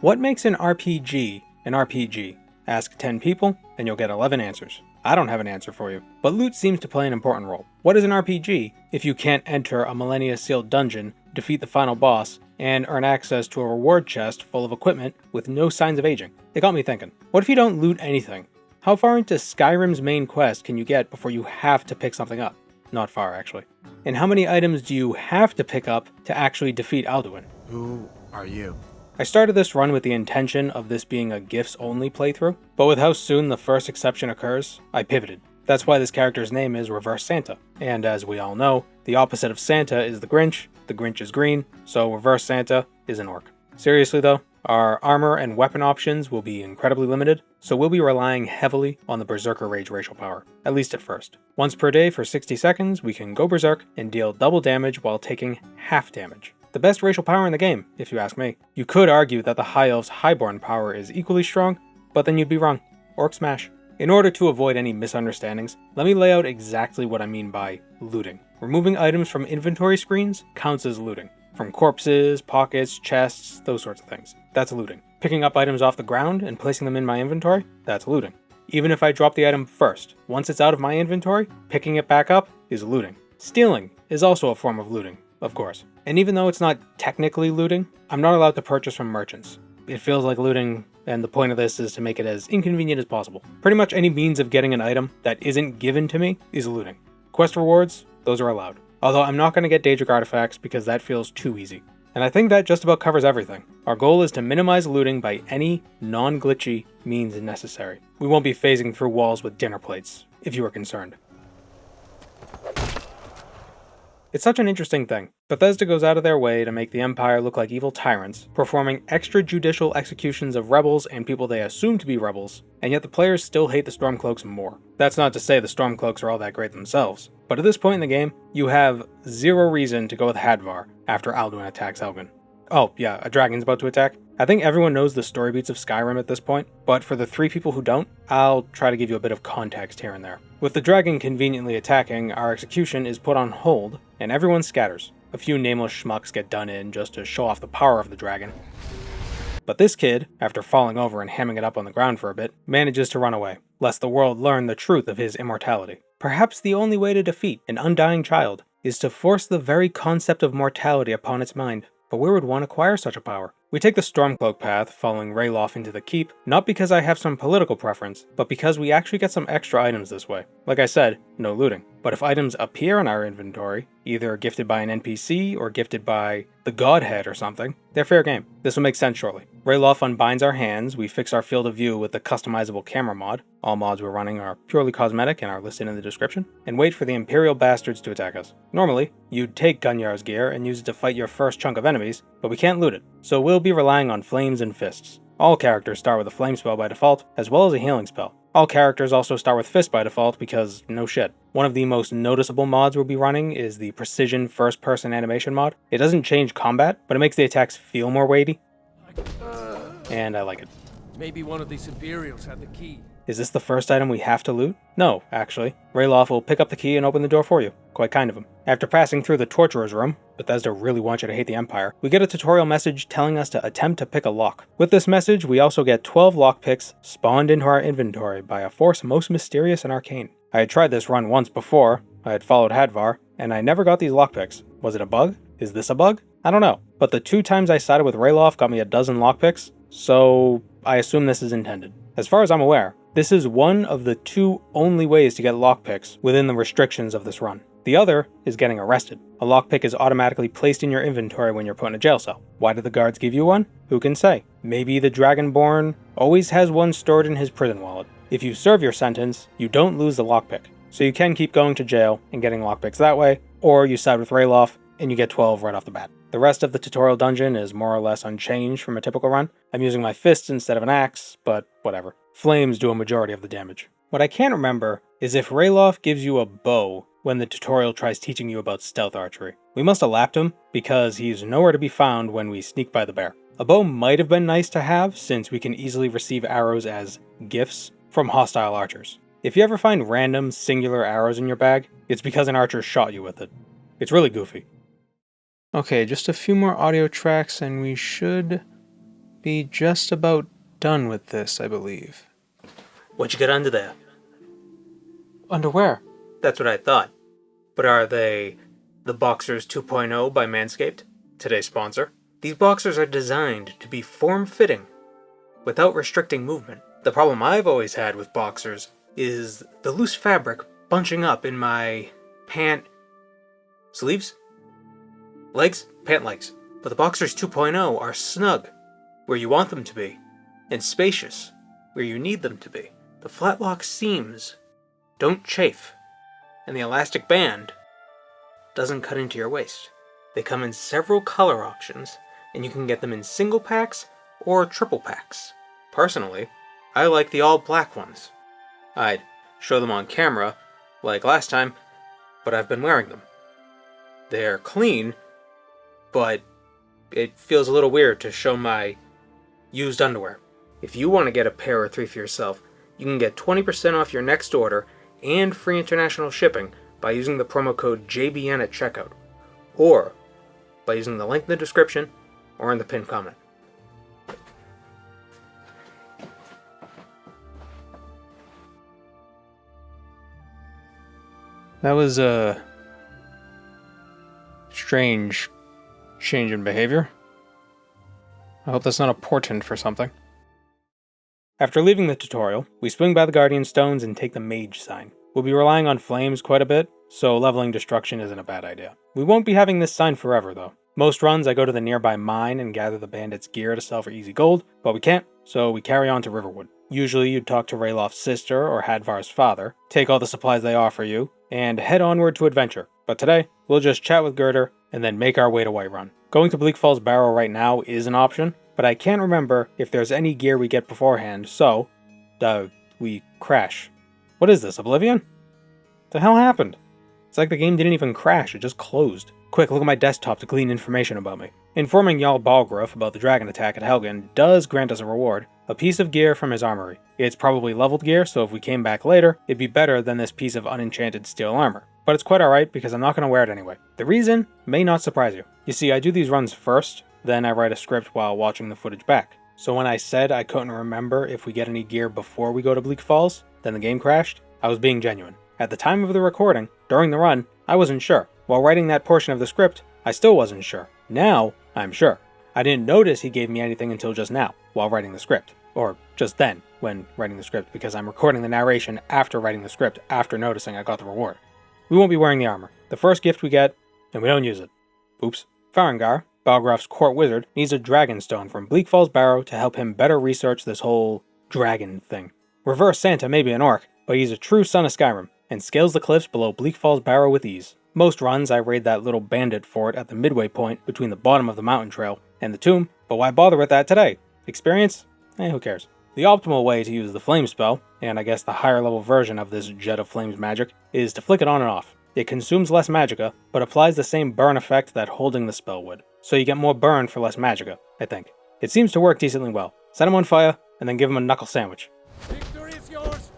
What makes an RPG an RPG? Ask 10 people, and you'll get 11 answers. I don't have an answer for you, but loot seems to play an important role. What is an RPG if you can't enter a millennia-sealed dungeon, defeat the final boss, and earn access to a reward chest full of equipment with no signs of aging? It got me thinking, what if you don't loot anything? How far into Skyrim's main quest can you get before you have to pick something up? Not far, actually. And how many items do you have to pick up to actually defeat Alduin? Who are you? I started this run with the intention of this being a gifts-only playthrough, but with how soon the first exception occurs, I pivoted. That's why this character's name is Reverse Santa, and as we all know, the opposite of Santa is the Grinch is green, so Reverse Santa is an orc. Seriously though, our armor and weapon options will be incredibly limited, so we'll be relying heavily on the Berserker Rage racial power, at least at first. Once per day for 60 seconds, we can go Berserk and deal double damage while taking half damage. The best racial power in the game, if you ask me. You could argue that the High Elf's Highborn power is equally strong, but then you'd be wrong. Orc smash. In order to avoid any misunderstandings, let me lay out exactly what I mean by looting. Removing items from inventory screens counts as looting. From corpses, pockets, chests, those sorts of things. That's looting. Picking up items off the ground and placing them in my inventory, that's looting. Even if I drop the item first, once it's out of my inventory, picking it back up is looting. Stealing is also a form of looting, of course. And even though it's not technically looting, I'm not allowed to purchase from merchants. It feels like looting, and the point of this is to make it as inconvenient as possible. Pretty much any means of getting an item that isn't given to me is looting. Quest rewards, those are allowed. Although I'm not going to get Daedric artifacts because that feels too easy. And I think that just about covers everything. Our goal is to minimize looting by any non-glitchy means necessary. We won't be phasing through walls with dinner plates, if you are concerned. It's such an interesting thing. Bethesda goes out of their way to make the Empire look like evil tyrants, performing extrajudicial executions of rebels and people they assume to be rebels, and yet the players still hate the Stormcloaks more. That's not to say the Stormcloaks are all that great themselves, but at this point in the game, you have zero reason to go with Hadvar after Alduin attacks Helgen. Oh yeah, a dragon's about to attack. I think everyone knows the story beats of Skyrim at this point, but for the 3 people who don't, I'll try to give you a bit of context here and there. With the dragon conveniently attacking, our execution is put on hold, and everyone scatters. A few nameless schmucks get done in just to show off the power of the dragon. But this kid, after falling over and hamming it up on the ground for a bit, manages to run away, lest the world learn the truth of his immortality. Perhaps the only way to defeat an undying child is to force the very concept of mortality upon its mind. But where would one acquire such a power? We take the Stormcloak path, following Ralof into the keep, not because I have some political preference, but because we actually get some extra items this way. Like I said, no looting. But if items appear in our inventory, either gifted by an NPC or gifted by the Godhead or something, they're fair game. This will make sense shortly. Ralof unbinds our hands, we fix our field of view with the customizable camera mod, all mods we're running are purely cosmetic and are listed in the description, and wait for the Imperial bastards to attack us. Normally, you'd take Gunyar's gear and use it to fight your first chunk of enemies, but we can't loot it, so we'll be relying on flames and fists. All characters start with a flame spell by default, as well as a healing spell. All characters also start with fist by default because no shit. One of the most noticeable mods we'll be running is the Precision First-Person Animation mod. It doesn't change combat, but it makes the attacks feel more weighty, and I like it. Maybe one of these Imperials had the key. Is this the first item we have to loot? No, actually. Ralof will pick up the key and open the door for you. Quite kind of him. After passing through the Torturer's room, Bethesda really wants you to hate the Empire, we get a tutorial message telling us to attempt to pick a lock. With this message, we also get 12 lockpicks spawned into our inventory by a force most mysterious and arcane. I had tried this run once before, I had followed Hadvar, and I never got these lockpicks. Was it a bug? Is this a bug? I don't know. But the 2 times I sided with Ralof got me a dozen lockpicks, so I assume this is intended. As far as I'm aware, this is one of the 2 only ways to get lockpicks within the restrictions of this run. The other is getting arrested. A lockpick is automatically placed in your inventory when you're put in a jail cell. Why do the guards give you one? Who can say? Maybe the Dragonborn always has one stored in his prison wallet. If you serve your sentence, you don't lose the lockpick. So you can keep going to jail and getting lockpicks that way, or you side with Ralof and you get 12 right off the bat. The rest of the tutorial dungeon is more or less unchanged from a typical run. I'm using my fists instead of an axe, but whatever. Flames do a majority of the damage. What I can't remember is if Ralof gives you a bow when the tutorial tries teaching you about stealth archery. We must have lapped him, because he's nowhere to be found when we sneak by the bear. A bow might have been nice to have, since we can easily receive arrows as gifts from hostile archers. If you ever find random, singular arrows in your bag, it's because an archer shot you with it. It's really goofy. Okay, just a few more audio tracks and we should be just about done with this, I believe. What'd you get under there? Underwear? That's what I thought. But are they the Boxers 2.0 by Manscaped? Today's sponsor. These boxers are designed to be form-fitting without restricting movement. The problem I've always had with boxers is the loose fabric bunching up in my pant sleeves? Legs? Pant legs. But the Boxers 2.0 are snug, where you want them to be, and spacious, where you need them to be. The flat lock seams don't chafe, and the elastic band doesn't cut into your waist. They come in several color options, and you can get them in single packs or triple packs. Personally, I like the all black ones. I'd show them on camera, like last time, but I've been wearing them. They're clean, but it feels a little weird to show my used underwear. If you want to get a pair or three for yourself, you can get 20% off your next order and free international shipping by using the promo code JBN at checkout, or by using the link in the description or in the pinned comment. That was a strange change in behavior. I hope that's not a portent for something. After leaving the tutorial, we swing by the Guardian Stones and take the Mage sign. We'll be relying on flames quite a bit, so leveling Destruction isn't a bad idea. We won't be having this sign forever though. Most runs I go to the nearby mine and gather the bandits' gear to sell for easy gold, but we can't, so we carry on to Riverwood. Usually you'd talk to Raloff's sister or Hadvar's father, take all the supplies they offer you, and head onward to adventure. But today, we'll just chat with Girder and then make our way to Whiterun. Going to Bleak Falls Barrow right now is an option, but I can't remember if there's any gear we get beforehand, so we crash. What is this, Oblivion? The hell happened? It's like the game didn't even crash, it just closed. Quick, look at my desktop to glean information about me. Informing Jarl Balgruuf about the dragon attack at Helgen does grant us a reward, a piece of gear from his armory. It's probably leveled gear, so if we came back later, it'd be better than this piece of unenchanted steel armor. But it's quite alright because I'm not going to wear it anyway. The reason may not surprise you. You see, I do these runs first, then I write a script while watching the footage back. So when I said I couldn't remember if we get any gear before we go to Bleak Falls, then the game crashed, I was being genuine. At the time of the recording, during the run, I wasn't sure. While writing that portion of the script, I still wasn't sure. Now, I'm sure. I didn't notice he gave me anything until just now, while writing the script. Or just then, when writing the script, because I'm recording the narration after writing the script, after noticing I got the reward. We won't be wearing the armor. The first gift we get, and we don't use it. Oops. Farengar, Balgruuf's court wizard, needs a dragon stone from Bleak Falls Barrow to help him better research this whole dragon thing. Reverse Santa may be an orc, but he's a true son of Skyrim, and scales the cliffs below Bleak Falls Barrow with ease. Most runs I raid that little bandit fort at the midway point between the bottom of the mountain trail and the tomb, but why bother with that today? Experience? Who cares? The optimal way to use the flame spell, and I guess the higher level version of this Jet of Flames magic, is to flick it on and off. It consumes less magicka, but applies the same burn effect that holding the spell would. So you get more burn for less magicka, I think. It seems to work decently well. Set him on fire, and then give him a knuckle sandwich. Victory is yours.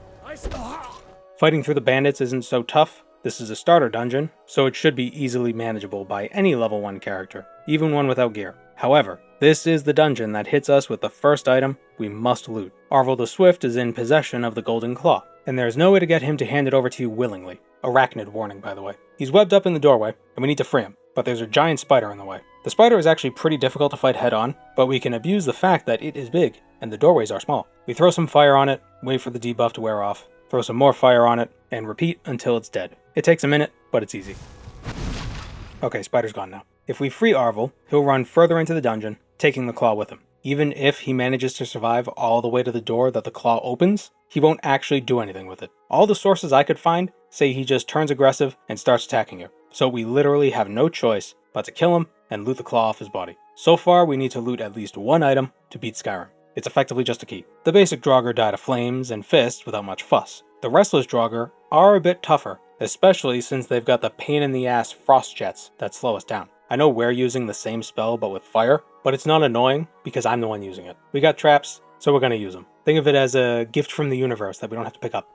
Fighting through the bandits isn't so tough. This is a starter dungeon, so it should be easily manageable by any level 1 character, even one without gear. However, this is the dungeon that hits us with the first item we must loot. Arvel the Swift is in possession of the Golden Claw, and there's no way to get him to hand it over to you willingly. Arachnid warning, by the way. He's webbed up in the doorway, and we need to free him, but there's a giant spider in the way. The spider is actually pretty difficult to fight head on, but we can abuse the fact that it is big, and the doorways are small. We throw some fire on it, wait for the debuff to wear off, throw some more fire on it, and repeat until it's dead. It takes a minute, but it's easy. Okay, spider's gone now. If we free Arvel, he'll run further into the dungeon, taking the claw with him. Even if he manages to survive all the way to the door that the claw opens, he won't actually do anything with it. All the sources I could find say he just turns aggressive and starts attacking you. So we literally have no choice but to kill him and loot the claw off his body. So far, we need to loot at least one item to beat Skyrim. It's effectively just a key. The basic Draugr die to flames and fists without much fuss. The restless Draugr are a bit tougher, especially since they've got the pain-in-the-ass frost jets that slow us down. I know we're using the same spell but with fire, but it's not annoying because I'm the one using it. We got traps, so we're gonna use them. Think of it as a gift from the universe that we don't have to pick up.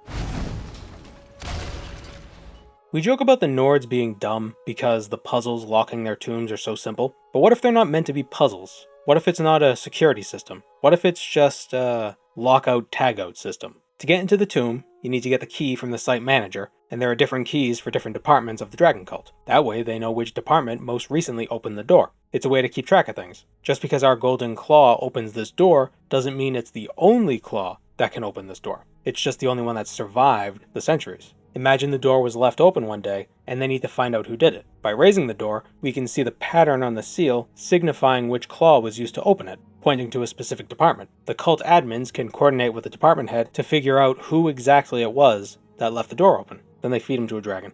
We joke about the Nords being dumb because the puzzles locking their tombs are so simple, but what if they're not meant to be puzzles? What if it's not a security system? What if it's just a lockout-tagout system? To get into the tomb, you need to get the key from the site manager, and there are different keys for different departments of the dragon cult. That way they know which department most recently opened the door. It's a way to keep track of things. Just because our golden claw opens this door doesn't mean it's the only claw that can open this door. It's just the only one that survived the centuries. Imagine the door was left open one day, and they need to find out who did it. By raising the door, we can see the pattern on the seal signifying which claw was used to open it, pointing to a specific department. The cult admins can coordinate with the department head to figure out who exactly it was that left the door open. Then they feed him to a dragon.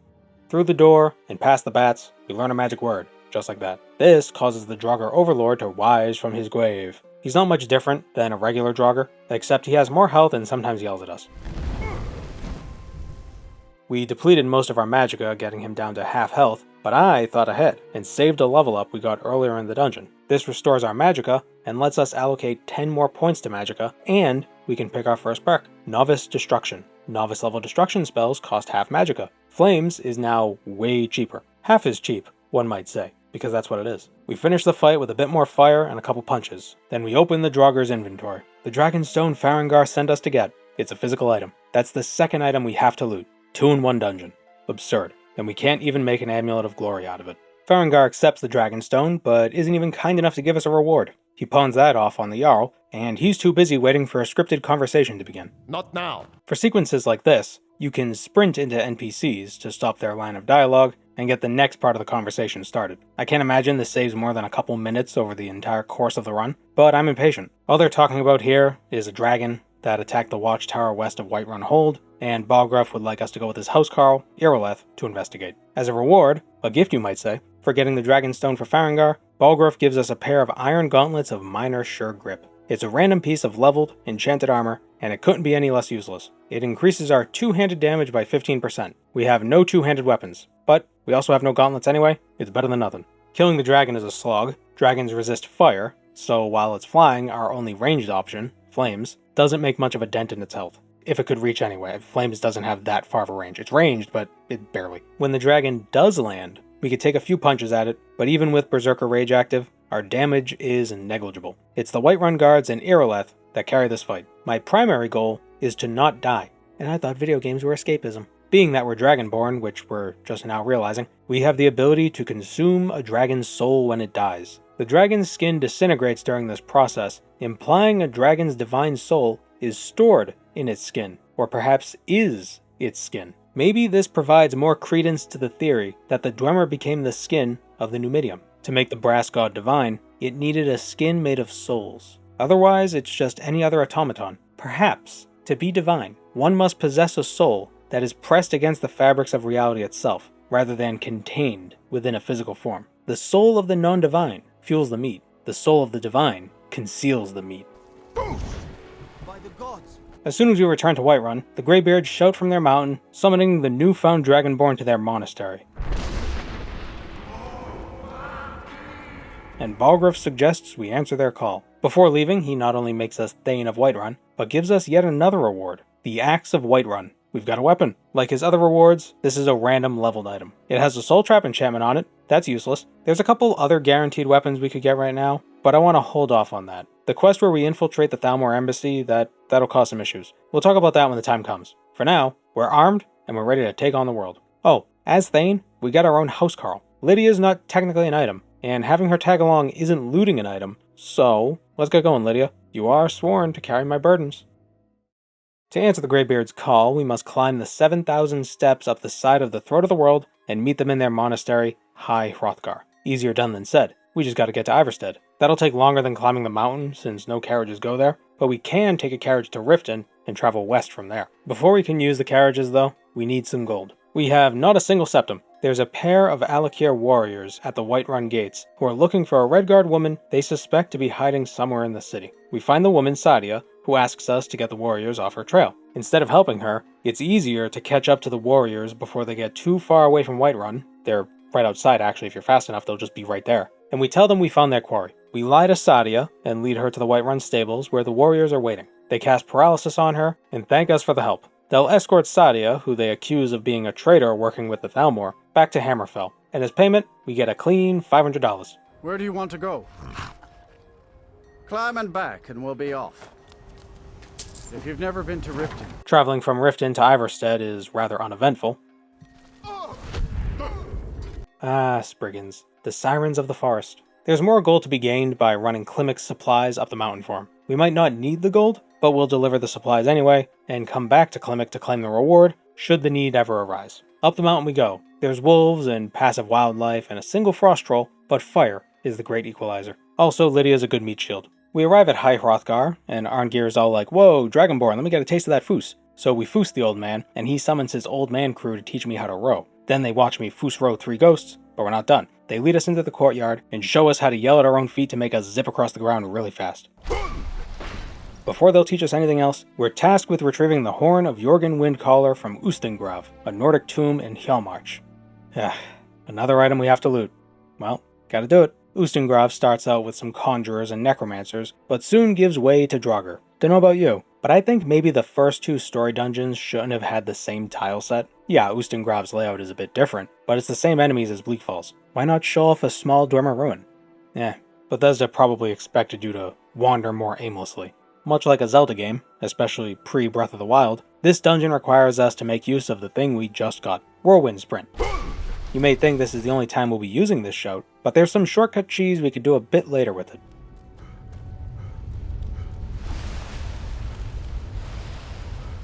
Through the door, and past the bats, we learn a magic word, just like that. This causes the Draugr Overlord to rise from his grave. He's not much different than a regular Draugr, except he has more health and sometimes yells at us. We depleted most of our magicka, getting him down to half health, but I thought ahead, and saved a level up we got earlier in the dungeon. This restores our magicka, and lets us allocate 10 more points to magicka, and we can pick our first perk, Novice Destruction. Novice level destruction spells cost half magicka. Flames is now way cheaper. Half is cheap, one might say, because that's what it is. We finish the fight with a bit more fire and a couple punches. Then we open the Draugr's inventory. The Dragonstone Farengar sent us to get. It's a physical item. That's the second item we have to loot. 2 in 1 dungeon. Absurd. And we can't even make an Amulet of Glory out of it. Farengar accepts the Dragonstone, but isn't even kind enough to give us a reward. He pawns that off on the Jarl, and he's too busy waiting for a scripted conversation to begin. Not now. For sequences like this, you can sprint into NPCs to stop their line of dialogue and get the next part of the conversation started. I can't imagine this saves more than a couple minutes over the entire course of the run, but I'm impatient. All they're talking about here is a dragon that attacked the watchtower west of Whiterun Hold, and Balgruuf would like us to go with his housecarl, Eerie, to investigate. As a reward, a gift you might say, for getting the Dragonstone for Farengar, Balgruuf gives us a pair of iron gauntlets of minor sure grip. It's a random piece of leveled, enchanted armor, and it couldn't be any less useless. It increases our two-handed damage by 15%. We have no two-handed weapons, but we also have no gauntlets anyway. It's better than nothing. Killing the dragon is a slog. Dragons resist fire, so while it's flying, our only ranged option, Flames, doesn't make much of a dent in its health. If it could reach anyway, Flames doesn't have that far of a range. It's ranged, but it barely. When the dragon does land, we could take a few punches at it, but even with Berserker Rage active, our damage is negligible. It's the Whiterun guards and Eerie that carry this fight. My primary goal is to not die, and I thought video games were escapism. Being that we're Dragonborn, which we're just now realizing, we have the ability to consume a dragon's soul when it dies. The dragon's skin disintegrates during this process, implying a dragon's divine soul is stored in its skin, or perhaps is its skin. Maybe this provides more credence to the theory that the Dwemer became the skin of the Numidium. To make the brass god divine, it needed a skin made of souls. Otherwise, it's just any other automaton. Perhaps, to be divine, one must possess a soul that is pressed against the fabrics of reality itself, rather than contained within a physical form. The soul of the non-divine fuels the meat. The soul of the divine conceals the meat. By the gods. As soon as we return to Whiterun, the Greybeards shout from their mountain, summoning the newfound Dragonborn to their monastery. And Balgruuf suggests we answer their call. Before leaving, he not only makes us Thane of Whiterun, but gives us yet another reward, the Axe of Whiterun. We've got a weapon. Like his other rewards, this is a random leveled item. It has a Soul Trap enchantment on it. That's useless. There's a couple other guaranteed weapons we could get right now, but I want to hold off on that. The quest where we infiltrate the Thalmor embassy, that'll cause some issues. We'll talk about that when the time comes. For now, we're armed, and we're ready to take on the world. Oh, as Thane, we got our own housecarl. Lydia's not technically an item, and having her tag along isn't looting an item, so let's get going, Lydia. You are sworn to carry my burdens. To answer the Greybeard's call, we must climb the 7,000 steps up the side of the Throat of the World and meet them in their monastery, High Hrothgar. Easier done than said. We just gotta get to Ivarstead. That'll take longer than climbing the mountain, since no carriages go there, but we can take a carriage to Riften and travel west from there. Before we can use the carriages, though, we need some gold. We have not a single septum. There's a pair of Alakir warriors at the Whiterun gates who are looking for a Redguard woman they suspect to be hiding somewhere in the city. We find the woman, Sadia, who asks us to get the warriors off her trail. Instead of helping her, it's easier to catch up to the warriors before they get too far away from Whiterun. They're right outside, actually. If you're fast enough, they'll just be right there. And we tell them we found their quarry. We lie to Sadia and lead her to the Whiterun stables where the warriors are waiting. They cast paralysis on her and thank us for the help. They'll escort Sadia, who they accuse of being a traitor working with the Thalmor, back to Hammerfell. And as payment, we get a clean $500. Where do you want to go? Climb and back, and we'll be off. If you've never been to Riften, Traveling from Riften to Iverstead is rather uneventful. Ah, Spriggans, the sirens of the forest. There's more gold to be gained by running Klimek's supplies up the mountain for him. We might not need the gold, but we'll deliver the supplies anyway, and come back to Klimek to claim the reward, should the need ever arise. Up the mountain we go. There's wolves and passive wildlife and a single frost troll, but fire is the great equalizer. Also, Lydia's a good meat shield. We arrive at High Hrothgar, and Arngir's all like, "Whoa, Dragonborn, let me get a taste of that foos." So we foos the old man, and he summons his old man crew to teach me how to row. Then they watch me foos row 3 ghosts, but we're not done. They lead us into the courtyard and show us how to yell at our own feet to make us zip across the ground really fast. Before they'll teach us anything else, we're tasked with retrieving the horn of Jorgen Windcaller from Ustengrav, a Nordic tomb in Hjalmarch. Another item we have to loot. Well, gotta do it. Ustengrav starts out with some conjurers and necromancers, but soon gives way to Draugr. Dunno about you, but I think maybe the first 2 story dungeons shouldn't have had the same tile set. Yeah, Ustengrav's layout is a bit different, but it's the same enemies as Bleak Falls. Why not show off a small Dwemer ruin? Bethesda probably expected you to wander more aimlessly. Much like a Zelda game, especially pre-Breath of the Wild, this dungeon requires us to make use of the thing we just got, Whirlwind Sprint. You may think this is the only time we'll be using this shout, but there's some shortcut cheese we could do a bit later with it.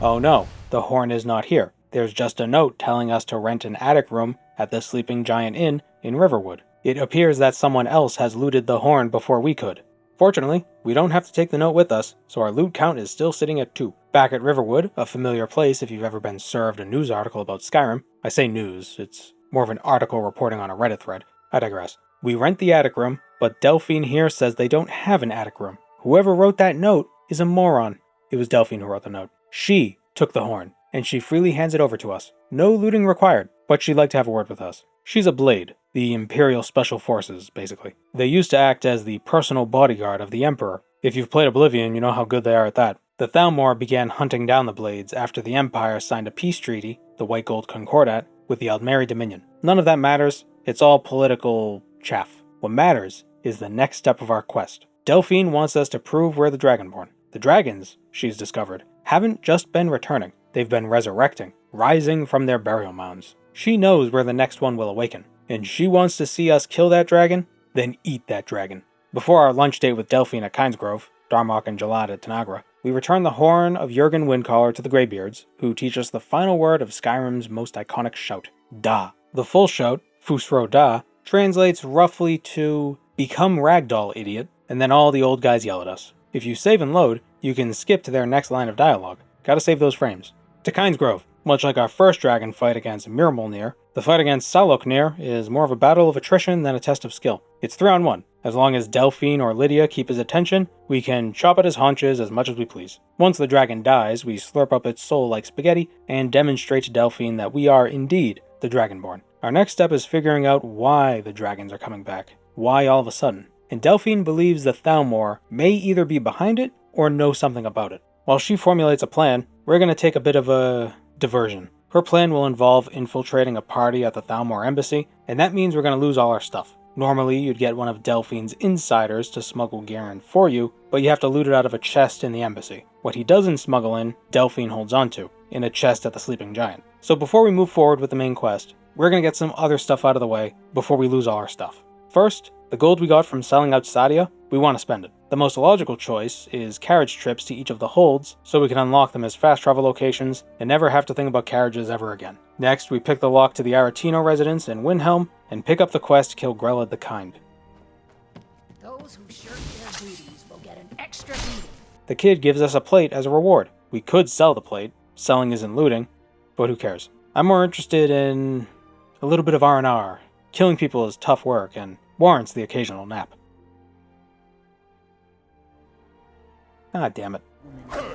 Oh no, the horn is not here. There's just a note telling us to rent an attic room at the Sleeping Giant Inn in Riverwood. It appears that someone else has looted the horn before we could. Fortunately, we don't have to take the note with us, so our loot count is still sitting at 2. Back at Riverwood, a familiar place if you've ever been served a news article about Skyrim. I say news, it's more of an article reporting on a Reddit thread. I digress. We rent the attic room, but Delphine here says they don't have an attic room. Whoever wrote that note is a moron. It was Delphine who wrote the note. She took the horn, and she freely hands it over to us. No looting required, but she'd like to have a word with us. She's a Blade, the Imperial Special Forces, basically. They used to act as the personal bodyguard of the Emperor. If you've played Oblivion, you know how good they are at that. The Thalmor began hunting down the Blades after the Empire signed a peace treaty, the White Gold Concordat, with the Aldmeri Dominion. None of that matters, it's all political chaff. What matters is the next step of our quest. Delphine wants us to prove we're the Dragonborn. The dragons, she's discovered, haven't just been returning, they've been resurrecting, rising from their burial mounds. She knows where the next one will awaken, and she wants to see us kill that dragon, then eat that dragon. Before our lunch date with Delphine at Kynesgrove, Darmok and Jalad at Tanagra, we return the horn of Jorgen Windcaller to the Greybeards, who teach us the final word of Skyrim's most iconic shout, Da. The full shout, Fusro Da, translates roughly to, "Become ragdoll, idiot," and then all the old guys yell at us. If you save and load, you can skip to their next line of dialogue. Gotta save those frames. To Kynesgrove. Much like our first dragon fight against Mirmolnir, the fight against Saloknir is more of a battle of attrition than a test of skill. It's 3-on-1. As long as Delphine or Lydia keep his attention, we can chop at his haunches as much as we please. Once the dragon dies, we slurp up its soul like spaghetti and demonstrate to Delphine that we are indeed the Dragonborn. Our next step is figuring out why the dragons are coming back. Why all of a sudden? And Delphine believes the Thalmor may either be behind it or know something about it. While she formulates a plan, we're going to take a bit of a diversion. Her plan will involve infiltrating a party at the Thalmor embassy, and that means we're going to lose all our stuff. Normally, you'd get one of Delphine's insiders to smuggle gear in for you, but you have to loot it out of a chest in the embassy. What he doesn't smuggle in, Delphine holds onto, in a chest at the Sleeping Giant. So before we move forward with the main quest, we're going to get some other stuff out of the way before we lose all our stuff. First, the gold we got from selling out Sadia, we want to spend it. The most logical choice is carriage trips to each of the holds, so we can unlock them as fast travel locations and never have to think about carriages ever again. Next, we pick the lock to the Aretino residence in Windhelm, and pick up the quest to kill Grella the Kind. Those who shirk their duties will get an extra beating. The kid gives us a plate as a reward. We could sell the plate, selling isn't looting, but who cares? I'm more interested in a little bit of R&R. Killing people is tough work and warrants the occasional nap. Ah, damn it. I've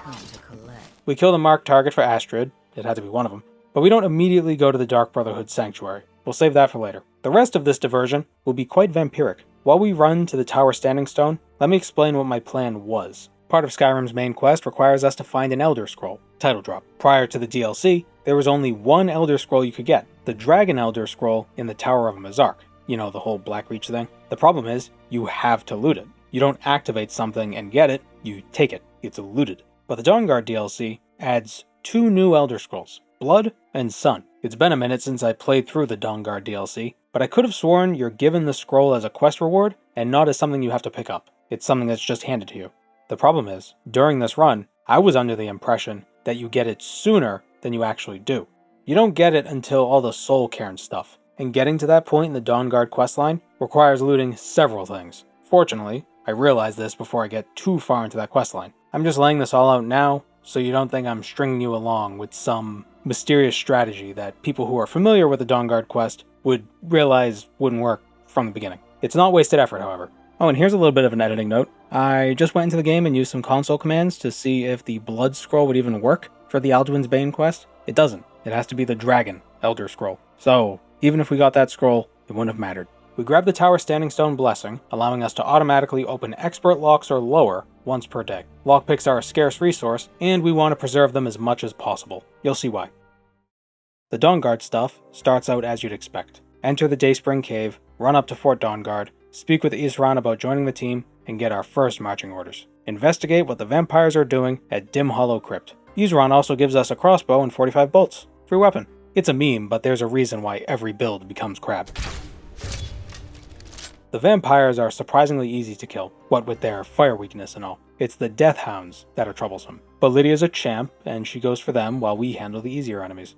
come to collect. We kill the marked target for Astrid, it had to be one of them, but we don't immediately go to the Dark Brotherhood Sanctuary. We'll save that for later. The rest of this diversion will be quite vampiric. While we run to the Tower Standing Stone, let me explain what my plan was. Part of Skyrim's main quest requires us to find an Elder Scroll, title drop. Prior to the DLC, there was only one Elder Scroll you could get, the Dragon Elder Scroll in the Tower of Mazark. You know, the whole Blackreach thing. The problem is, you have to loot it. You don't activate something and get it, you take it. It's looted. But the Dawnguard DLC adds 2 new Elder Scrolls, Blood and Sun. It's been a minute since I played through the Dawnguard DLC, but I could have sworn you're given the scroll as a quest reward and not as something you have to pick up. It's something that's just handed to you. The problem is, during this run, I was under the impression that you get it sooner than you actually do. You don't get it until all the Soul Cairn stuff, and getting to that point in the Dawnguard questline requires looting several things. Fortunately, I realized this before I get too far into that questline. I'm just laying this all out now, so you don't think I'm stringing you along with some mysterious strategy that people who are familiar with the Dawnguard quest would realize wouldn't work from the beginning. It's not wasted effort, however. Oh, and here's a little bit of an editing note. I just went into the game and used some console commands to see if the Blood Scroll would even work for the Alduin's Bane quest. It doesn't. It has to be the Dragon Elder Scroll. So, even if we got that scroll, it wouldn't have mattered. We grab the Tower Standing Stone Blessing, allowing us to automatically open expert locks or lower once per day. Lockpicks are a scarce resource, and we want to preserve them as much as possible. You'll see why. The Dawnguard stuff starts out as you'd expect. Enter the Dayspring Cave, run up to Fort Dawnguard, speak with Isran about joining the team, and get our first marching orders. Investigate what the vampires are doing at Dim Hollow Crypt. Isran also gives us a crossbow and 45 bolts. Free weapon. It's a meme, but there's a reason why every build becomes crap. The vampires are surprisingly easy to kill, what with their fire weakness and all. It's the Death Hounds that are troublesome. But Lydia's a champ, and she goes for them while we handle the easier enemies.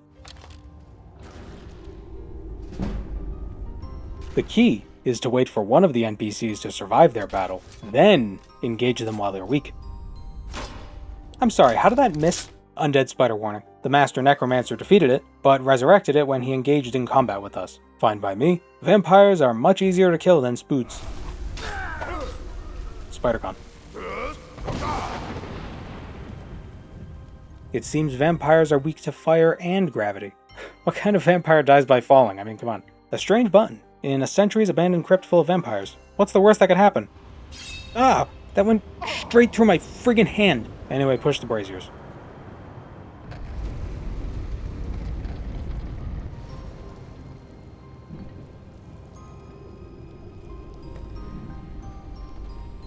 The key is to wait for one of the NPCs to survive their battle, then engage them while they're weak. I'm sorry, how did that miss? Undead Spider warning. The Master Necromancer defeated it, but resurrected it when he engaged in combat with us. Fine by me. Vampires are much easier to kill than spoots. Spider-Con. It seems vampires are weak to fire and gravity. What kind of vampire dies by falling? I mean, come on. A strange button. In a centuries abandoned crypt full of vampires. What's the worst that could happen? Ah! That went straight through my friggin' hand. Anyway, push the braziers.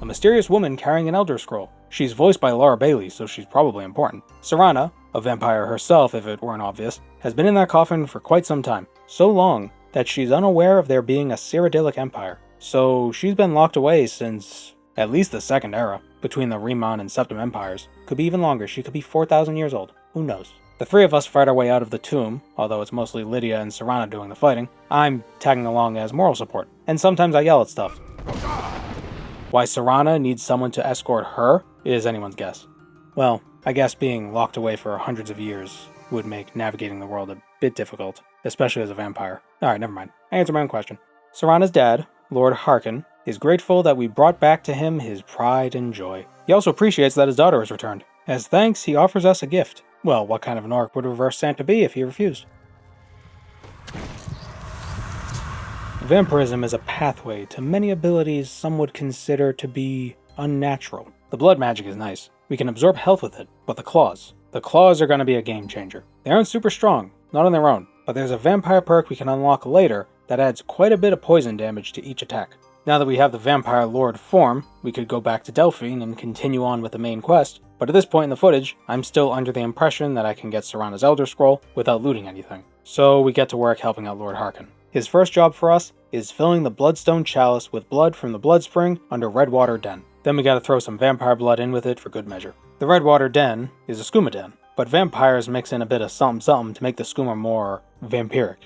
A mysterious woman carrying an Elder Scroll. She's voiced by Laura Bailey, so she's probably important. Serana, a vampire herself if it weren't obvious, has been in that coffin for quite some time. So long that she's unaware of there being a Cyrodiilic Empire. So she's been locked away since at least the Second Era, between the Riemann and Septim Empires. Could be even longer, she could be 4,000 years old. Who knows? The three of us fight our way out of the tomb, although it's mostly Lydia and Serana doing the fighting. I'm tagging along as moral support, and sometimes I yell at stuff. Why Serana needs someone to escort her is anyone's guess. Well, I guess being locked away for hundreds of years would make navigating the world a bit difficult, especially as a vampire. Alright, never mind. I answered my own question. Serana's dad, Lord Harkin, is grateful that we brought back to him his pride and joy. He also appreciates that his daughter has returned. As thanks, he offers us a gift. Well, what kind of an orc would Reverse Santa be if he refused? Vampirism is a pathway to many abilities some would consider to be unnatural. The blood magic is nice. We can absorb health with it, but the claws are going to be a game changer. They aren't super strong, not on their own, but there's a vampire perk we can unlock later that adds quite a bit of poison damage to each attack. Now that we have the Vampire Lord form, we could go back to Delphine and continue on with the main quest, but at this point in the footage, I'm still under the impression that I can get Serana's Elder Scroll without looting anything. So we get to work helping out Lord Harkin. His first job for us is filling the Bloodstone Chalice with blood from the Blood Spring under Redwater Den. Then we gotta throw some vampire blood in with it for good measure. The Redwater Den is a skooma den, but vampires mix in a bit of something to make the skooma more vampiric.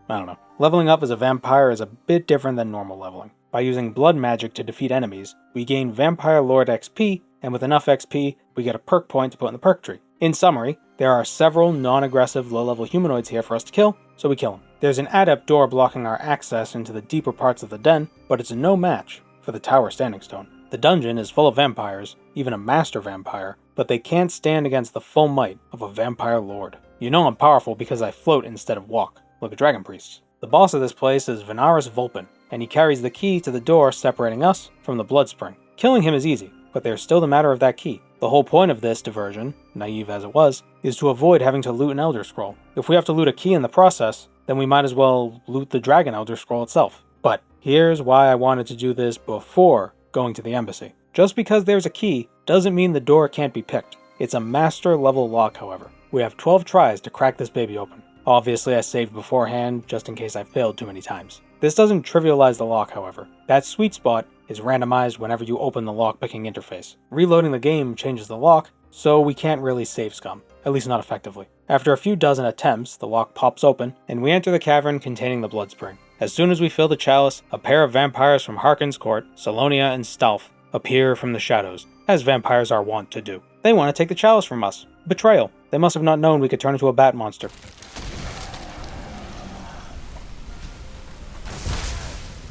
I don't know. Leveling up as a vampire is a bit different than normal leveling. By using blood magic to defeat enemies, we gain Vampire Lord XP, and with enough XP, we get a perk point to put in the perk tree. In summary, there are several non-aggressive low-level humanoids here for us to kill, so we kill them. There's an adept door blocking our access into the deeper parts of the den, but it's no match for the Tower Standing Stone. The dungeon is full of vampires, even a master vampire, but they can't stand against the full might of a vampire lord. You know I'm powerful because I float instead of walk. Look at Dragon Priests. The boss of this place is Venaris Vulpin, and he carries the key to the door separating us from the Bloodspring. Killing him is easy, but there's still the matter of that key. The whole point of this diversion, naive as it was, is to avoid having to loot an Elder Scroll. If we have to loot a key in the process, then we might as well loot the Dragon Elder Scroll itself. But here's why I wanted to do this before going to the embassy. Just because there's a key doesn't mean the door can't be picked. It's a master level lock, however. We have 12 tries to crack this baby open. Obviously I saved beforehand just in case I failed too many times. This doesn't trivialize the lock, however. That sweet spot is randomized whenever you open the lockpicking interface. Reloading the game changes the lock, so we can't really save scum, at least not effectively. After a few dozen attempts, the lock pops open, and we enter the cavern containing the blood spring. As soon as we fill the chalice, a pair of vampires from Harkon's court, Salonia and Stalf, appear from the shadows, as vampires are wont to do. They want to take the chalice from us. Betrayal. They must have not known we could turn into a bat monster.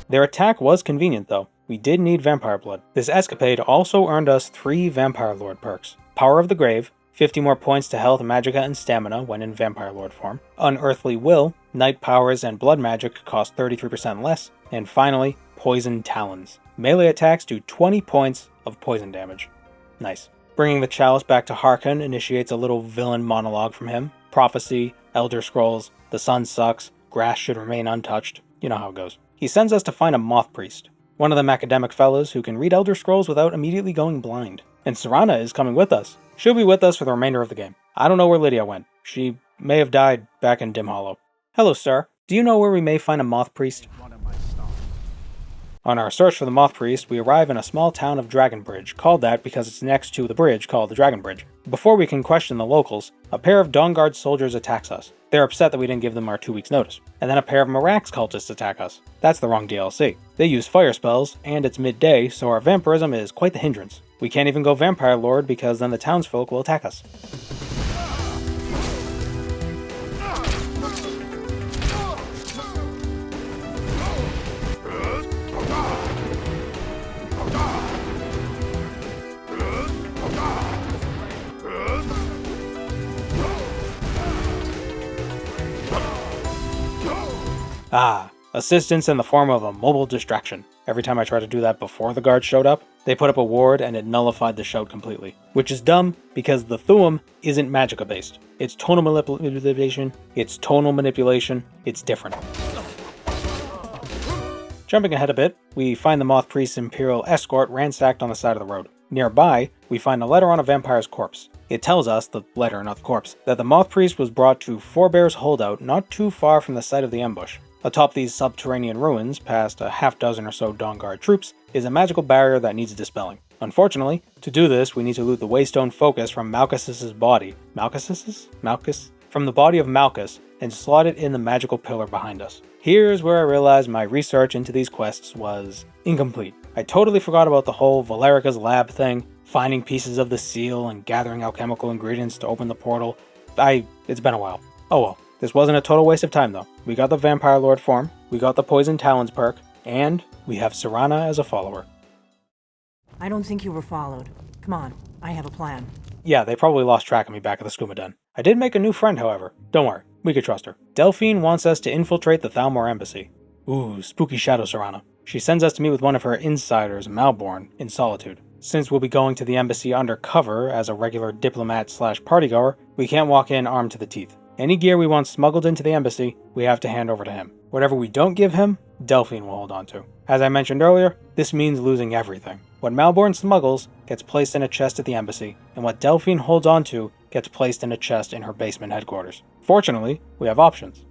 Their attack was convenient though. We did need vampire blood. This escapade also earned us 3 Vampire Lord perks. Power of the Grave, 50 more points to health, magicka, and stamina when in Vampire Lord form. Unearthly Will, night powers and blood magic cost 33% less. And finally, Poison Talons. Melee attacks do 20 points of poison damage. Nice. Bringing the chalice back to Harkon initiates a little villain monologue from him. Prophecy, Elder Scrolls, the sun sucks, grass should remain untouched. You know how it goes. He sends us to find a moth priest, one of them academic fellows who can read Elder Scrolls without immediately going blind. And Serana is coming with us. She'll be with us for the remainder of the game. I don't know where Lydia went. She may have died back in Dim Hollow. Hello, sir. Do you know where we may find a moth priest? On our search for the moth priest, we arrive in a small town of Dragonbridge, called that because it's next to the bridge called the Dragon Bridge. Before we can question the locals, a pair of Dawnguard soldiers attacks us. They're upset that we didn't give them our 2 weeks notice. And then a pair of Marax cultists attack us. That's the wrong DLC. They use fire spells, and it's midday, so our vampirism is quite the hindrance. We can't even go Vampire Lord because then the townsfolk will attack us. Assistance in the form of a mobile distraction. Every time I tried to do that before the guards showed up, they put up a ward and it nullified the shout completely. Which is dumb, because the Thuum isn't magicka based. It's tonal manipulation, it's different. Jumping ahead a bit, we find the Moth Priest's Imperial escort ransacked on the side of the road. Nearby, we find a letter on a vampire's corpse. It tells us, the letter not the corpse, that the Moth Priest was brought to Forebear's Holdout not too far from the site of the ambush. Atop these subterranean ruins, past a half dozen or so Dawnguard troops, is a magical barrier that needs dispelling. Unfortunately, to do this, we need to loot the Waystone Focus from Malchus's body. Malchus? From the body of Malchus, and slot it in the magical pillar behind us. Here's where I realized my research into these quests was incomplete. I totally forgot about the whole Valerica's lab thing, finding pieces of the seal and gathering alchemical ingredients to open the portal. It's been a while. Oh well. This wasn't a total waste of time though. We got the Vampire Lord form, we got the Poison Talons perk, and we have Serana as a follower. I don't think you were followed. Come on, I have a plan. Yeah, they probably lost track of me back at the Skooma Den. I did make a new friend, however. Don't worry, we could trust her. Delphine wants us to infiltrate the Thalmor embassy. Ooh, spooky shadow Serana. She sends us to meet with one of her insiders, Malborn, in Solitude. Since we'll be going to the embassy undercover as a regular diplomat/partygoer, we can't walk in armed to the teeth. Any gear we want smuggled into the embassy, we have to hand over to him. Whatever we don't give him, Delphine will hold on to. As I mentioned earlier, this means losing everything. What Malborn smuggles gets placed in a chest at the embassy, and what Delphine holds on to gets placed in a chest in her basement headquarters. Fortunately, we have options.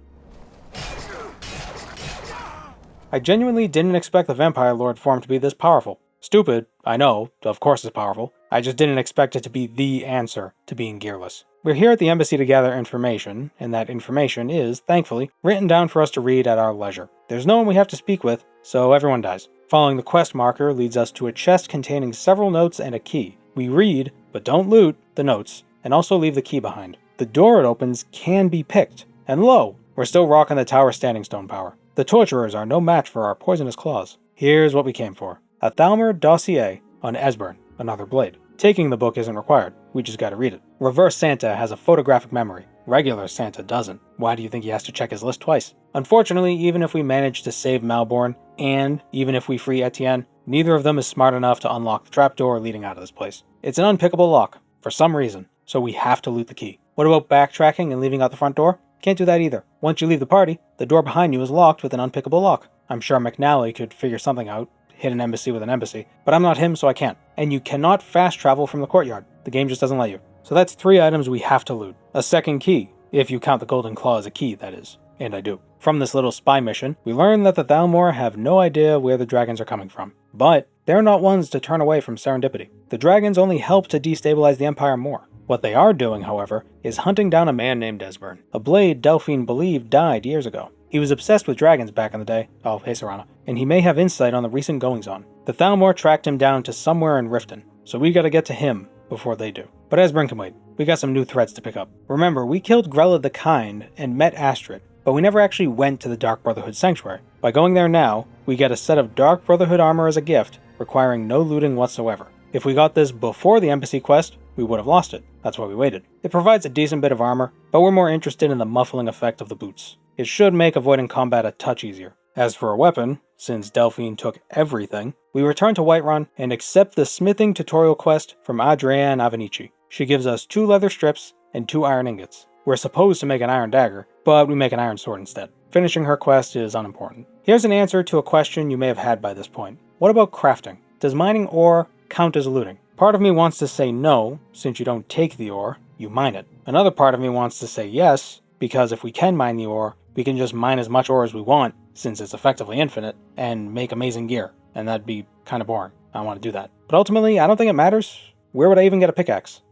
I genuinely didn't expect the Vampire Lord form to be this powerful. Stupid, I know, of course it's powerful. I just didn't expect it to be the answer to being gearless. We're here at the embassy to gather information, and that information is, thankfully, written down for us to read at our leisure. There's no one we have to speak with, so everyone dies. Following the quest marker leads us to a chest containing several notes and a key. We read, but don't loot, the notes, and also leave the key behind. The door it opens can be picked, and lo, we're still rocking the tower standing stone power. The torturers are no match for our poisonous claws. Here's what we came for. A Thalmor dossier on Esbern, another blade. Taking the book isn't required, we just gotta read it. Reverse Santa has a photographic memory. Regular Santa doesn't. Why do you think he has to check his list twice? Unfortunately, even if we manage to save Malborn, and even if we free Etienne, neither of them is smart enough to unlock the trapdoor leading out of this place. It's an unpickable lock, for some reason, so we have to loot the key. What about backtracking and leaving out the front door? Can't do that either. Once you leave the party, the door behind you is locked with an unpickable lock. I'm sure McNally could figure something out, hit an embassy with an embassy, but I'm not him, so I can't. And you cannot fast travel from the courtyard. The game just doesn't let you. So that's 3 items we have to loot. A second key, if you count the golden claw as a key, that is. And I do. From this little spy mission, we learn that the Thalmor have no idea where the dragons are coming from. But they're not ones to turn away from serendipity. The dragons only help to destabilize the Empire more. What they are doing, however, is hunting down a man named Esbern, a blade Delphine believed died years ago. He was obsessed with dragons back in the day, oh hey Serana, and he may have insight on the recent goings-on. The Thalmor tracked him down to somewhere in Riften, so we gotta get to him before they do. But Esbern can wait. We got some new threats to pick up. Remember, we killed Grella the Kind and met Astrid, but we never actually went to the Dark Brotherhood Sanctuary. By going there now, we get a set of Dark Brotherhood armor as a gift, requiring no looting whatsoever. If we got this before the embassy quest, we would have lost it. That's why we waited. It provides a decent bit of armor, but we're more interested in the muffling effect of the boots. It should make avoiding combat a touch easier. As for a weapon, since Delphine took everything, we return to Whiterun and accept the smithing tutorial quest from Adrienne Avenici. She gives us 2 leather strips and 2 iron ingots. We're supposed to make an iron dagger, but we make an iron sword instead. Finishing her quest is unimportant. Here's an answer to a question you may have had by this point. What about crafting? Does mining ore count as looting? Part of me wants to say no, since you don't take the ore, you mine it. Another part of me wants to say yes, because if we can mine the ore, we can just mine as much ore as we want, since it's effectively infinite, and make amazing gear. And that'd be kind of boring. I don't want to do that. But ultimately, I don't think it matters. Where would I even get a pickaxe?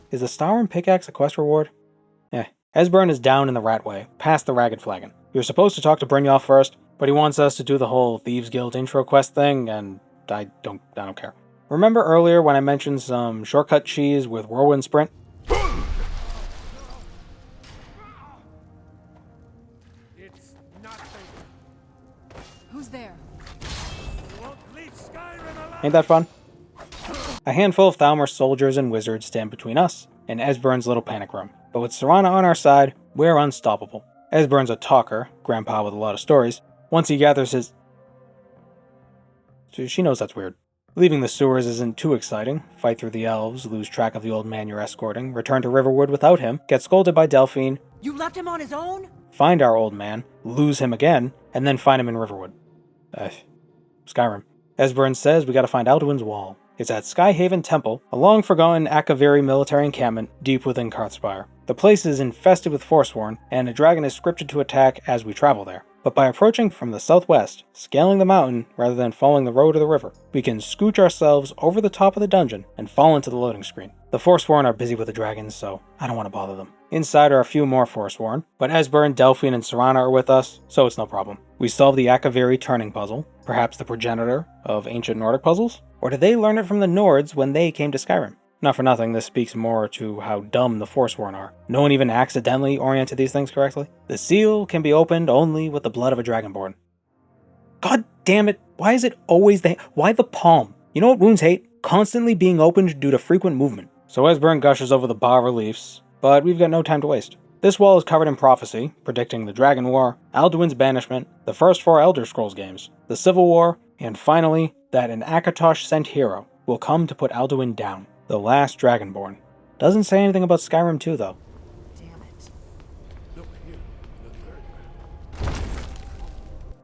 Is the Starrim pickaxe a quest reward? Esbern is down in the Ratway, past the Ragged Flagon. We were supposed to talk to Brynjolf first, but he wants us to do the whole Thieves Guild intro quest thing, and I don't care. Remember earlier when I mentioned some shortcut cheese with Whirlwind Sprint? It's nothing. Who's there? You won't leave Skyrim alive. Ain't that fun? A handful of Thalmor soldiers and wizards stand between us and Esbern's little panic room. But with Serana on our side, we're unstoppable. Esbern's a talker, grandpa with a lot of stories. Once he gathers his... She knows that's weird. Leaving the sewers isn't too exciting. Fight through the elves, lose track of the old man you're escorting, return to Riverwood without him, get scolded by Delphine, You left him on his own? find our old man, lose him again, and then find him in Riverwood. Skyrim. Esbern says we gotta find Alduin's Wall. It's at Skyhaven Temple, a long-forgotten Akaviri military encampment deep within Karthspire. The place is infested with Forsworn, and a dragon is scripted to attack as we travel there. But by approaching from the southwest, scaling the mountain rather than following the road or the river, we can scooch ourselves over the top of the dungeon and fall into the loading screen. The Forsworn are busy with the dragons, so I don't want to bother them. Inside are a few more Forsworn, but Esbern, Delphine, and Serana are with us, so it's no problem. We solve the Akaviri turning puzzle, perhaps the progenitor of ancient Nordic puzzles? Or did they learn it from the Nords when they came to Skyrim? Not for nothing, this speaks more to how dumb the Forsworn are. No one even accidentally oriented these things correctly. The seal can be opened only with the blood of a dragonborn. God damn it, why is it always why the palm? You know what runes hate? Constantly being opened due to frequent movement. So Esbern gushes over the bas-reliefs, but we've got no time to waste. This wall is covered in prophecy, predicting the Dragon War, Alduin's banishment, the first 4 Elder Scrolls games, the Civil War, and finally, that an Akatosh-sent hero will come to put Alduin down. The last Dragonborn. Doesn't say anything about Skyrim 2, though. Damn it. Look here. The third.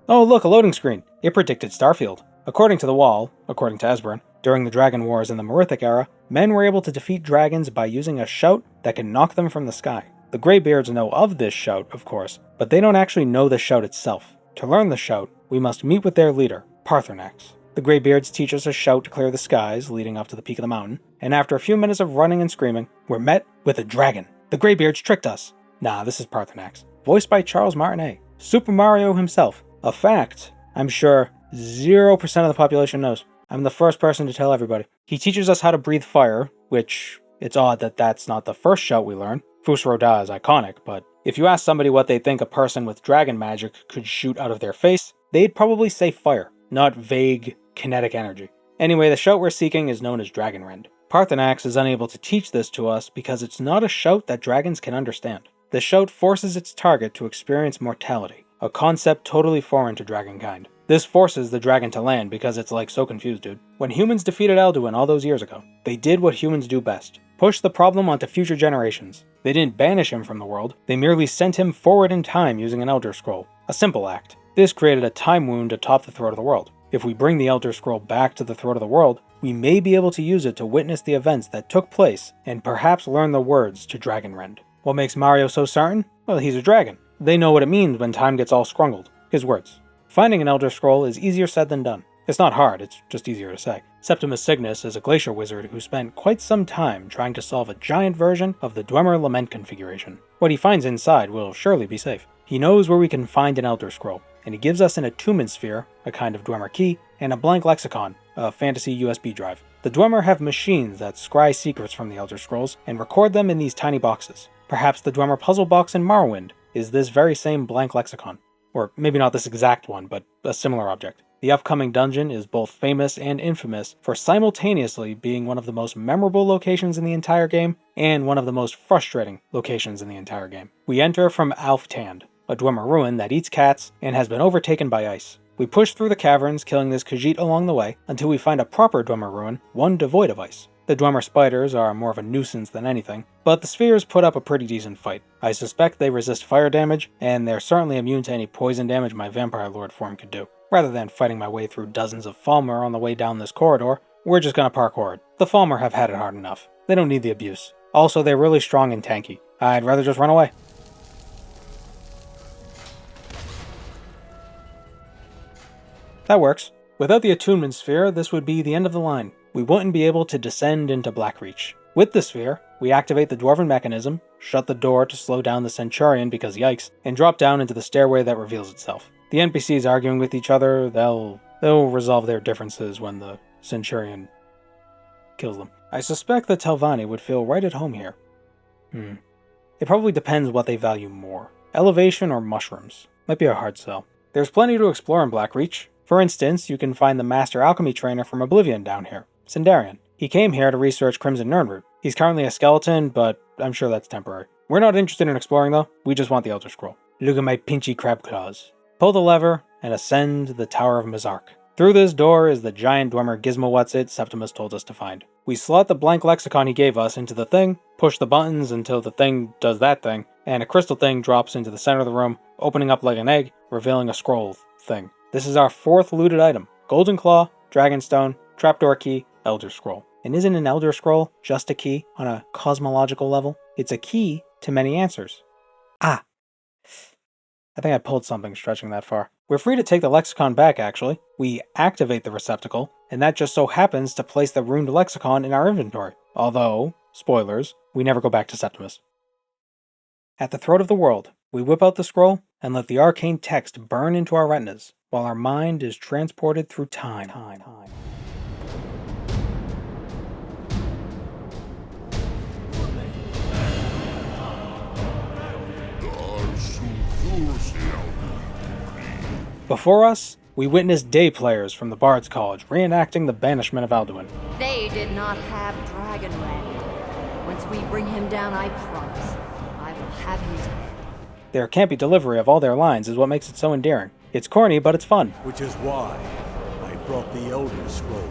Oh, look, a loading screen. It predicted Starfield. According to the wall, according to Esbern, during the Dragon Wars in the Merithic era, men were able to defeat dragons by using a shout that can knock them from the sky. The Greybeards know of this shout, of course, but they don't actually know the shout itself. To learn the shout, we must meet with their leader, Paarthurnax. The Greybeards teach us a shout to clear the skies leading up to the peak of the mountain, and after a few minutes of running and screaming, we're met with a dragon. The Greybeards tricked us. Nah, this is Paarthurnax, voiced by Charles Martinet, Super Mario himself. A fact I'm sure 0% of the population knows. I'm the first person to tell everybody. He teaches us how to breathe fire, which it's odd that that's not the first shout we learn. Fusro Da is iconic, but if you ask somebody what they think a person with dragon magic could shoot out of their face, they'd probably say fire, not vague kinetic energy. Anyway, the shout we're seeking is known as Dragonrend. Paarthurnax is unable to teach this to us because it's not a shout that dragons can understand. The shout forces its target to experience mortality, a concept totally foreign to dragonkind. This forces the dragon to land because it's like so confused, dude. When humans defeated Alduin all those years ago, they did what humans do best. Push the problem onto future generations. They didn't banish him from the world, they merely sent him forward in time using an Elder Scroll. A simple act. This created a time wound atop the throat of the world. If we bring the Elder Scroll back to the throat of the world, we may be able to use it to witness the events that took place and perhaps learn the words to Dragonrend. What makes Mario so certain? Well, he's a dragon. They know what it means when time gets all scrungled. His words. Finding an Elder Scroll is easier said than done. It's not hard, it's just easier to say. Septimus Cygnus is a glacier wizard who spent quite some time trying to solve a giant version of the Dwemer Lament configuration. What he finds inside will surely be safe. He knows where we can find an Elder Scroll, and he gives us an attunement sphere, a kind of Dwemer key, and a blank lexicon, a fantasy USB drive. The Dwemer have machines that scry secrets from the Elder Scrolls and record them in these tiny boxes. Perhaps the Dwemer puzzle box in Morrowind is this very same blank lexicon. Or maybe not this exact one, but a similar object. The upcoming dungeon is both famous and infamous for simultaneously being one of the most memorable locations in the entire game and one of the most frustrating locations in the entire game. We enter from Alftand, a Dwemer ruin that eats cats and has been overtaken by ice. We push through the caverns, killing this Khajiit along the way, until we find a proper Dwemer ruin, one devoid of ice. The Dwemer spiders are more of a nuisance than anything, but the spheres put up a pretty decent fight. I suspect they resist fire damage, and they're certainly immune to any poison damage my Vampire Lord form could do. Rather than fighting my way through dozens of Falmer on the way down this corridor, we're just gonna parkour it. The Falmer have had it hard enough. They don't need the abuse. Also, they're really strong and tanky. I'd rather just run away. That works. Without the attunement sphere, this would be the end of the line. We wouldn't be able to descend into Blackreach. With the sphere, we activate the Dwarven mechanism, shut the door to slow down the Centurion because yikes, and drop down into the stairway that reveals itself. The NPCs arguing with each other, they'll resolve their differences when the Centurion kills them. I suspect the Telvanni would feel right at home here. It probably depends what they value more. Elevation or mushrooms. Might be a hard sell. There's plenty to explore in Blackreach. For instance, you can find the Master Alchemy Trainer from Oblivion down here, Sindarian. He came here to research Crimson Nirnroot. He's currently a skeleton, but I'm sure that's temporary. We're not interested in exploring though, we just want the Elder Scroll. Look at my pinchy crab claws. Pull the lever and ascend the Tower of Mazark. Through this door is the giant Dwemer Gizmo-What's-It Septimus told us to find. We slot the blank lexicon he gave us into the thing, push the buttons until the thing does that thing, and a crystal thing drops into the center of the room, opening up like an egg, revealing a scroll thing. This is our fourth looted item. Golden Claw, Dragonstone, Trapdoor Key, Elder Scroll. And isn't an Elder Scroll just a key on a cosmological level? It's a key to many answers. I think I pulled something stretching that far. We're free to take the lexicon back, actually. We activate the receptacle, and that just so happens to place the runed lexicon in our inventory. Although, spoilers, we never go back to Septimus. At the throat of the world, we whip out the scroll and let the arcane text burn into our retinas, while our mind is transported through time. Before us, we witness day players from the Bard's College reenacting the banishment of Alduin. They did not have Dragonrend. Once we bring him down, I promise, I will have his head. Their campy delivery of all their lines is what makes it so endearing. It's corny, but it's fun. Which is why I brought the Elder Scroll.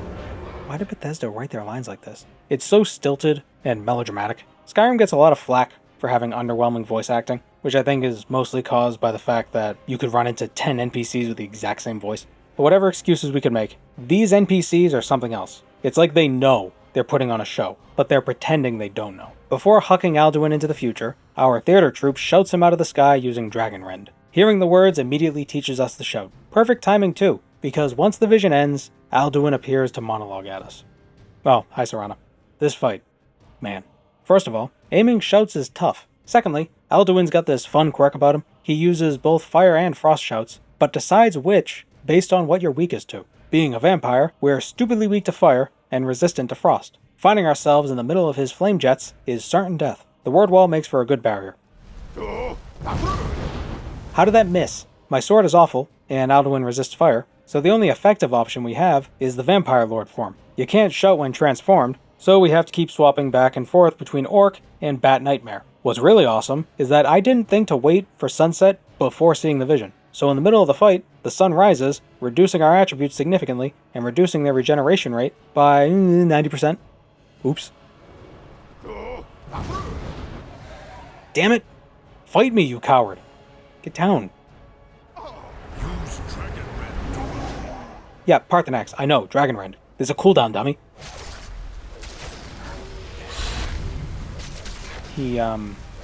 Why did Bethesda write their lines like this? It's so stilted and melodramatic. Skyrim gets a lot of flack for having underwhelming voice acting, which I think is mostly caused by the fact that you could run into 10 NPCs with the exact same voice. But whatever excuses we could make, these NPCs are something else. It's like they know they're putting on a show, but they're pretending they don't know. Before hucking Alduin into the future, our theater troupe shouts him out of the sky using Dragonrend. Hearing the words immediately teaches us the shout. Perfect timing too, because once the vision ends, Alduin appears to monologue at us. Oh, hi Serana. This fight. Man. First of all, aiming shouts is tough. Secondly, Alduin's got this fun quirk about him. He uses both fire and frost shouts, but decides which based on what you're weakest to. Being a vampire, we're stupidly weak to fire and resistant to frost. Finding ourselves in the middle of his flame jets is certain death. The word wall makes for a good barrier. How did that miss? My sword is awful, and Alduin resists fire, so the only effective option we have is the Vampire Lord form. You can't shout when transformed, so we have to keep swapping back and forth between Orc and Bat Nightmare. What's really awesome is that I didn't think to wait for sunset before seeing the vision. So in the middle of the fight, the sun rises, reducing our attributes significantly, and reducing their regeneration rate by 90%. Oops. damn it! Fight me, you coward! Get down. Use Dragon Rend to hunt. Yeah, Parthenax, I know, Dragon Rend. There's a cooldown, dummy. He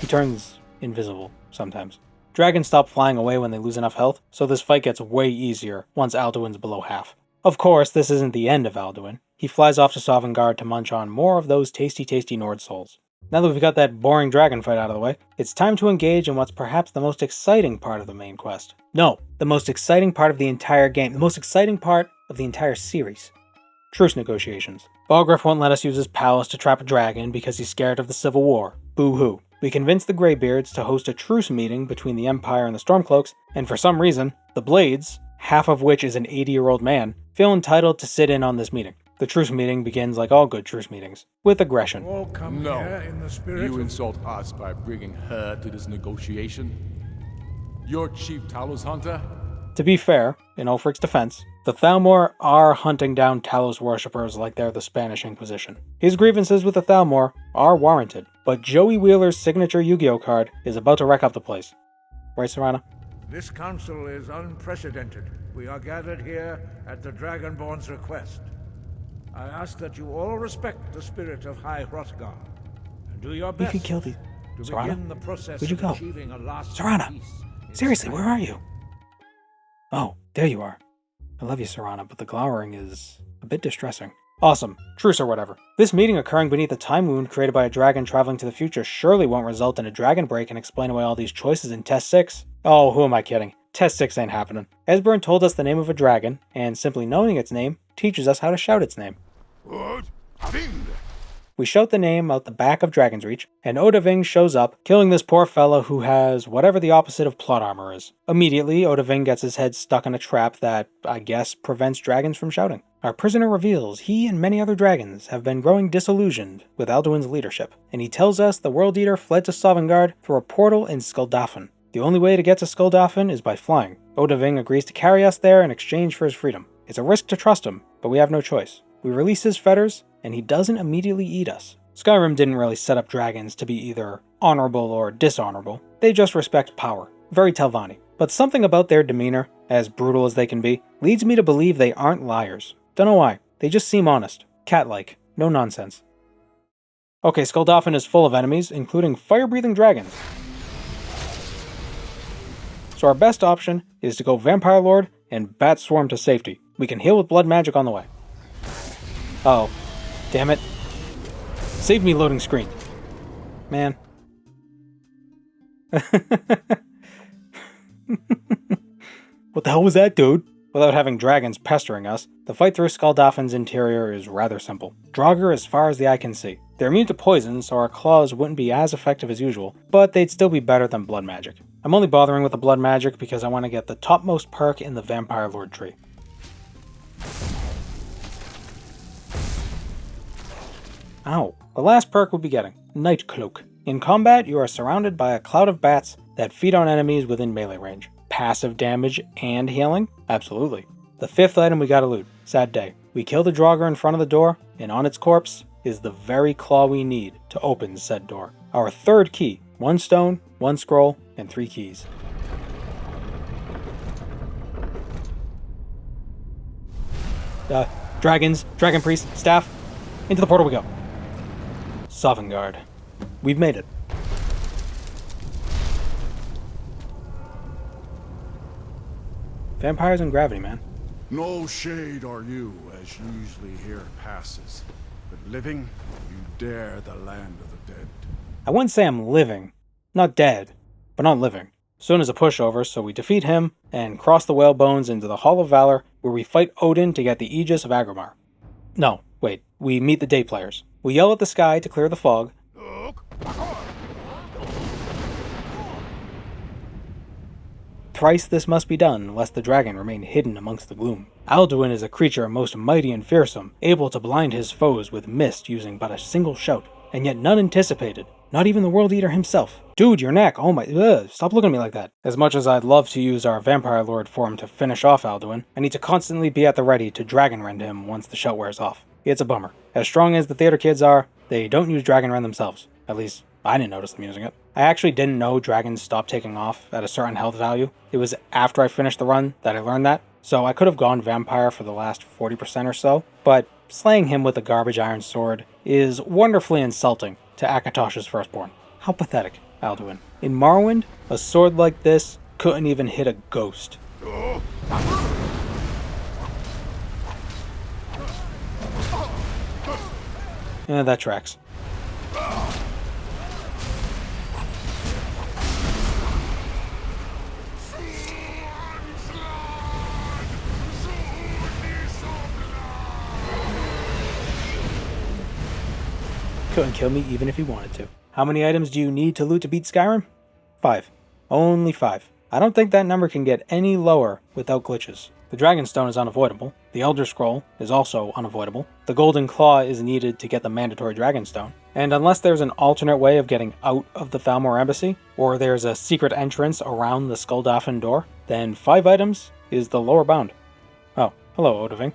turns invisible sometimes. Dragons stop flying away when they lose enough health, so this fight gets way easier once Alduin's below half. Of course, this isn't the end of Alduin. He flies off to Sovngarde to munch on more of those tasty Nord souls. Now that we've got that boring dragon fight out of the way, it's time to engage in what's perhaps the most exciting part of the main quest. No, the most exciting part of the entire game, the most exciting part of the entire series. Truce negotiations. Balgruuf won't let us use his palace to trap a dragon because he's scared of the Civil War. Boo-hoo. We convince the Greybeards to host a truce meeting between the Empire and the Stormcloaks, and for some reason, the Blades, half of which is an 80-year-old man, feel entitled to sit in on this meeting. The truce meeting begins like all good truce meetings, with aggression. All come No, here in the spirit you of... insult us by bringing her to this negotiation? Your chief Talos hunter? To be fair, in Ulfric's defense, the Thalmor are hunting down Talos worshippers like they're the Spanish Inquisition. His grievances with the Thalmor are warranted, but Joey Wheeler's signature Yu-Gi-Oh card is about to wreck up the place. Right, Serana? This council is unprecedented. We are gathered here at the Dragonborn's request. I ask that you all respect the spirit of High Hrothgar, and do your We best could kill these. to Serana? begin the process Where'd you of go? achieving a lasting Serana! peace in Seriously, Skyrim. where are you? Oh, there you are. I love you, Serana, but the glowering is a bit distressing. Awesome. Truce or whatever. This meeting occurring beneath a time wound created by a dragon traveling to the future surely won't result in a dragon break and explain away all these choices in Test 6. Oh, who am I kidding? Test 6 ain't happening. Esbern told us the name of a dragon, and simply knowing its name teaches us how to shout its name. What? Vind! We shout the name out the back of Dragon's Reach, and Odahviing shows up, killing this poor fella who has whatever the opposite of plot armor is. Immediately, Odahviing gets his head stuck in a trap that, I guess, prevents dragons from shouting. Our prisoner reveals he and many other dragons have been growing disillusioned with Alduin's leadership, and he tells us the World Eater fled to Sovngarde through a portal in Skuldafn. The only way to get to Skuldafn is by flying. Odahviing agrees to carry us there in exchange for his freedom. It's a risk to trust him, but we have no choice. We release his fetters, and he doesn't immediately eat us. Skyrim didn't really set up dragons to be either honorable or dishonorable. They just respect power. Very Telvanni. But something about their demeanor, as brutal as they can be, leads me to believe they aren't liars. Don't know why. They just seem honest. Cat-like. No nonsense. Okay, Skuldafn is full of enemies, including fire-breathing dragons. So our best option is to go Vampire Lord and Bat Swarm to safety. We can heal with blood magic on the way. Oh, damn it. Save me, loading screen. Man. What the hell was that, dude? Without having dragons pestering us, the fight through Skuldafn's interior is rather simple. Draugr as far as the eye can see. They're immune to poison, so our claws wouldn't be as effective as usual, but they'd still be better than blood magic. I'm only bothering with the blood magic because I want to get the topmost perk in the Vampire Lord tree. Ow. The last perk we'll be getting, Night Cloak. In combat, you are surrounded by a cloud of bats that feed on enemies within melee range. Passive damage and healing? Absolutely. The fifth item we gotta loot. Sad day. We kill the Draugr in front of the door, and on its corpse is the very claw we need to open said door. Our third key. 1 stone, 1 scroll, and 3 keys. Dragons, Dragon Priest, Staff. Into the portal we go. Sovngarde. We've made it. Vampires and gravity, man. No shade are you, as usually here passes. But living, you dare the land of the dead. I wouldn't say I'm living. Not dead, but not living. Soon as a pushover, so we defeat him and cross the Whalebones into the Hall of Valor, where we fight Odin to get the Aegis of Agrimar. No, wait, we meet the day players. We yell at the sky to clear the fog. Thrice this must be done, lest the dragon remain hidden amongst the gloom. Alduin is a creature most mighty and fearsome, able to blind his foes with mist using but a single shout, and yet none anticipated, not even the World Eater himself. Dude, your neck, oh my, stop looking at me like that. As much as I'd love to use our Vampire Lord form to finish off Alduin, I need to constantly be at the ready to Dragon Rend him once the shout wears off. It's a bummer. As strong as the theater kids are, they don't use Dragon Rend themselves. At least, I didn't notice them using it. I actually didn't know dragons stopped taking off at a certain health value. It was after I finished the run that I learned that, so I could have gone vampire for the last 40% or so, but slaying him with a garbage iron sword is wonderfully insulting to Akatosh's firstborn. How pathetic, Alduin. In Morrowind, a sword like this couldn't even hit a ghost. Yeah, that tracks. Couldn't kill me even if he wanted to. How many items do you need to loot to beat Skyrim? 5. Only 5. I don't think that number can get any lower without glitches. The Dragonstone is unavoidable. The Elder Scroll is also unavoidable. The Golden Claw is needed to get the mandatory Dragonstone. And unless there's an alternate way of getting out of the Thalmor Embassy, or there's a secret entrance around the Skuldafn door, then 5 items is the lower bound. Oh, hello, Odoving.